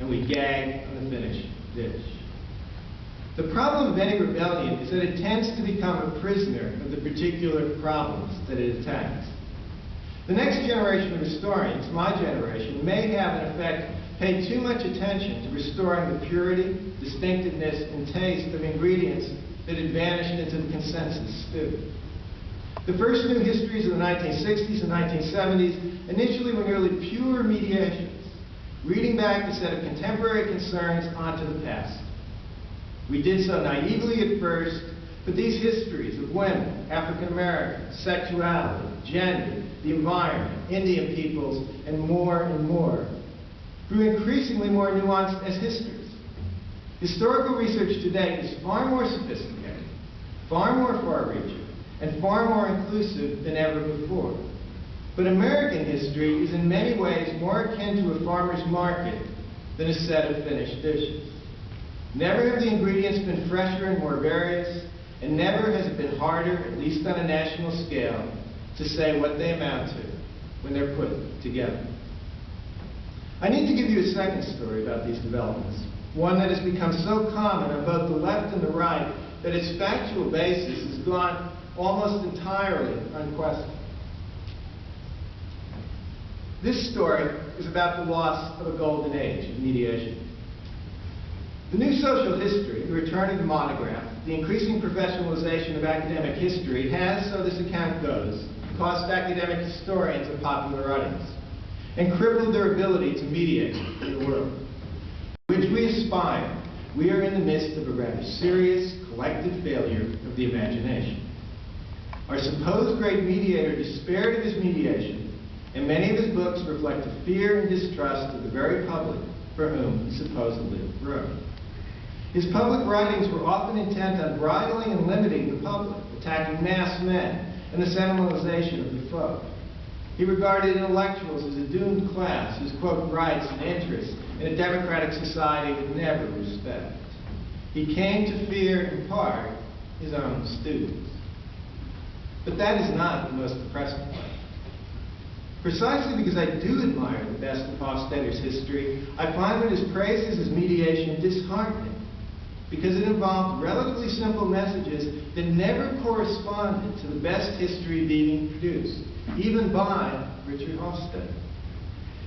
and we gag on the finished dish. The problem of any rebellion is that it tends to become a prisoner of the particular problems that it attacks. The next generation of historians, my generation, may have in effect paid too much attention to restoring the purity, distinctiveness, and taste of ingredients that had vanished into the consensus stew. The first new histories of the 1960s and 1970s initially were nearly pure mediations, reading back a set of contemporary concerns onto the past. We did so naively at first, but these histories of women, African Americans, sexuality, gender, the environment, Indian peoples, and more grew increasingly more nuanced as histories. Historical research today is far more sophisticated, far more far-reaching, and far more inclusive than ever before. But American history is in many ways more akin to a farmer's market than a set of finished dishes. Never have the ingredients been fresher and more various, and never has it been harder, at least on a national scale, to say what they amount to when they're put together. I need to give you a second story about these developments, one that has become so common on both the left and the right that its factual basis has gone almost entirely unquestioned. This story is about the loss of a golden age of mediation. The new social history, the return of the monograph, the increasing professionalization of academic history has, so this account goes, cost academic historians a popular audience and crippled their ability to mediate in the world. To which we aspire, we are in the midst of a rather serious collective failure of the imagination. Our supposed great mediator despaired of his mediation, and many of his books reflect a fear and distrust of the very public for whom he supposedly wrote. His public writings were often intent on bridling and limiting the public, attacking mass men, and the sentimentalization of the folk. He regarded intellectuals as a doomed class whose, quote, rights and interests in a democratic society would never respect. He came to fear, in part, his own students. But that is not the most depressing part. Precisely because I do admire the best of Hofstadter's history, I find that his praises as mediation disheartening, because it involved relatively simple messages that never corresponded to the best history being produced, even by Richard Hofstadter.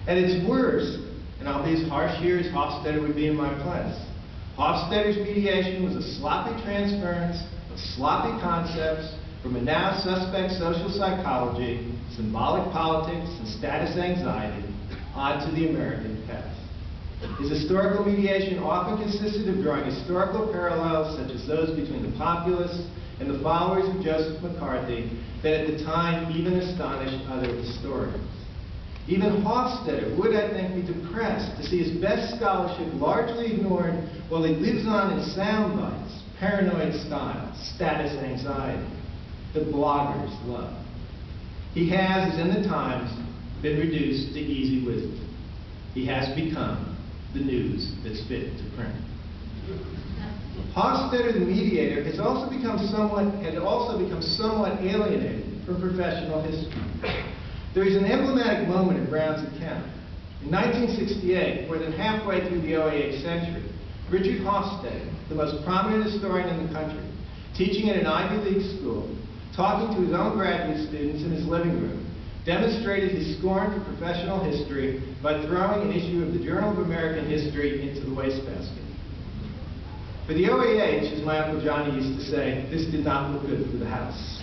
At its worst, and I'll be as harsh here as Hofstadter would be in my place, Hofstadter's mediation was a sloppy transference of sloppy concepts from a now suspect social psychology, symbolic politics, and status anxiety onto the American past. His historical mediation often consisted of drawing historical parallels such as those between the populists and the followers of Joseph McCarthy that at the time even astonished other historians. Even Hofstadter would, I think, be depressed to see his best scholarship largely ignored while he lives on in sound bites, paranoid style, status anxiety, that bloggers love. He has, as in the Times, been reduced to easy wisdom. He has become the news that's fit to print. Hofstadter, the mediator, had also become somewhat alienated from professional history. There is an emblematic moment in Brown's account. In 1968, more than halfway through the OAH century, Richard Hofstadter, the most prominent historian in the country, teaching at an Ivy League school, talking to his own graduate students in his living room, demonstrated his scorn for professional history by throwing an issue of the Journal of American History into the wastebasket. For the OAH, as my Uncle Johnny used to say, this did not look good for the house.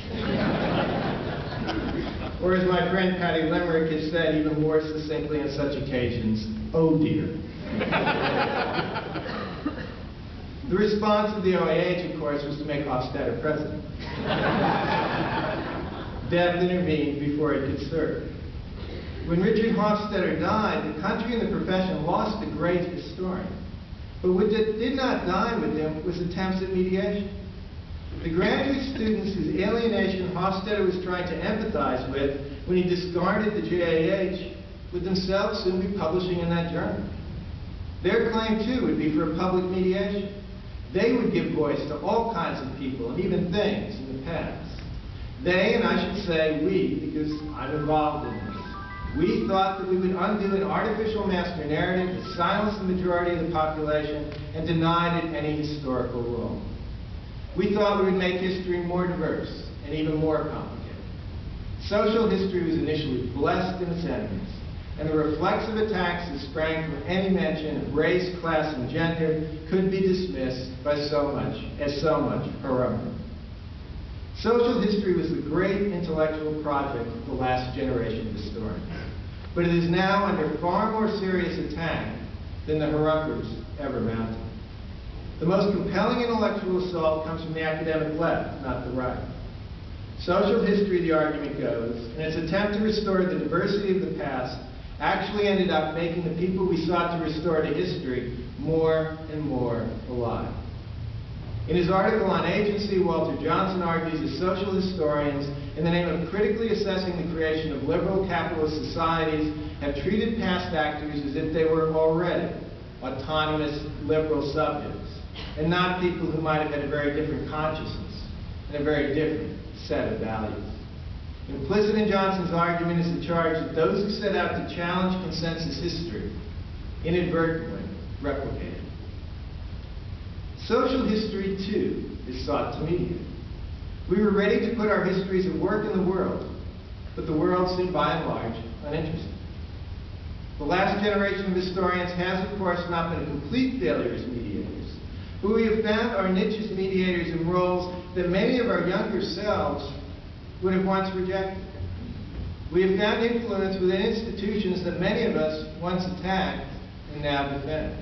Or as my friend Patty Limerick has said even more succinctly on such occasions, oh dear. The response of the OAH, of course, was to make Hofstadter president. Death intervened before it could serve. When Richard Hofstadter died, the country and the profession lost a great historian. But what did not die with him was attempts at mediation. The graduate students whose alienation Hofstadter was trying to empathize with when he discarded the JAH would themselves soon be publishing in that journal. Their claim, too, would be for a public mediation. They would give voice to all kinds of people and even things in the past. They, and I should say we, because I'm involved in this, We thought that we would undo an artificial master narrative that silenced the majority of the population and denied it any historical role. We thought we would make history more diverse and even more complicated. Social history was initially blessed in its enemies, and the reflexive attacks that sprang from any mention of race, class, and gender could be dismissed by so much harumph. Social history was the great intellectual project of the last generation of historians, but it is now under far more serious attack than the harumphers ever mounted. The most compelling intellectual assault comes from the academic left, not the right. Social history, the argument goes, in its attempt to restore the diversity of the past, actually ended up making the people we sought to restore to history more and more alive. In his article on agency, Walter Johnson argues that social historians, in the name of critically assessing the creation of liberal capitalist societies, have treated past actors as if they were already autonomous liberal subjects, and not people who might have had a very different consciousness and a very different set of values. Implicit in Johnson's argument is the charge that those who set out to challenge consensus history inadvertently replicate it. Social history, too, is sought to mediate. We were ready to put our histories at work in the world, but the world seemed by and large uninterested. The last generation of historians has, of course, not been a complete failure as mediators, but we have found our niche as mediators in roles that many of our younger selves would have once rejected. We have found influence within institutions that many of us once attacked and now defend.